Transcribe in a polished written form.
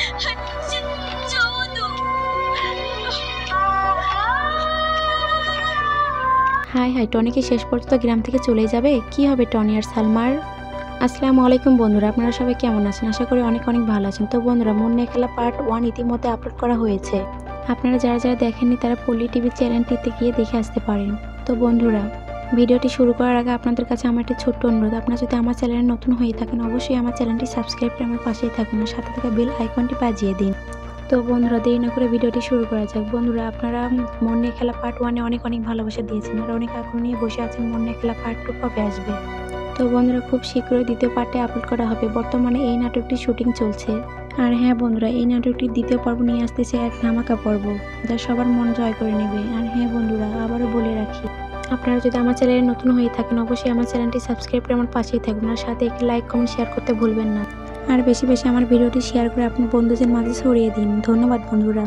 High high, Tony কি শেষ পর্যন্ত গ্রাম থেকে চলে যাবে? কি হবে টনি আর সালমার? আসসালামু আলাইকুম বন্ধুরা, আপনারা সবাই কেমন আছেন? আশা করি অনেক অনেক ভালো আছেন। তো বন্ধুরা, মন নিয়ে খেলা পার্ট 1 ইতিমধ্যে আপলোড করা হয়েছে। আপনারা যারা যারা দেখেননি তারা পল্লী টিভি চ্যানেলটিতে গিয়ে দেখে আসতে পারেন। তো বন্ধুরা, ভিডিওটি শুরু করার আগে আপনাদের কাছে আমার একটি ছোট্ট অনুরোধ, আপনারা যদি আমার চ্যানেলে নতুন হয়ে থাকেন অবশ্যই আমার চ্যানেলটি সাবস্ক্রাইব করে আমার পাশেই থাকুন আর সাথে থাকা বেল আইকনটি বাজিয়ে দিন। তো বন্ধুরা, দেরি না করে ভিডিওটি শুরু করা যাক। বন্ধুরা, আপনারা মন নিয়ে খেলা পার্ট 1-এ অনেক অনেক ভালোবাসা দিয়েছেন আর অনেক আগ্রহ নিয়ে বসে আছেন মন নিয়ে খেলা পার্ট 2 কবে আসবে। তো বন্ধুরা, খুব শীঘ্রই দ্বিতীয় পার্টে আপলোড করা হবে। বর্তমানে এই নাটকটির শুটিং চলছে। আর হ্যাঁ বন্ধুরা, এই নাটকটির দ্বিতীয় পর্ব নিয়ে আসতেছে এক ধামাকা পর্ব, যা সবার মন জয় করে নেবে। আর হ্যাঁ বন্ধুরা, আবারও বলে রাখি, আপনারা যদি আমার চ্যানেলে নতুন হয়ে থাকেন অবশ্যই আমার চ্যানেলটি সাবস্ক্রাইব করে আমার পাশেই থাকবেন আর সাথে একটি লাইক কমেন্ট শেয়ার করতে ভুলবেন না। আর বেশি বেশি আমার ভিডিওটি শেয়ার করে আপনার বন্ধুদের মাঝে ছড়িয়ে দিন। ধন্যবাদ বন্ধুরা।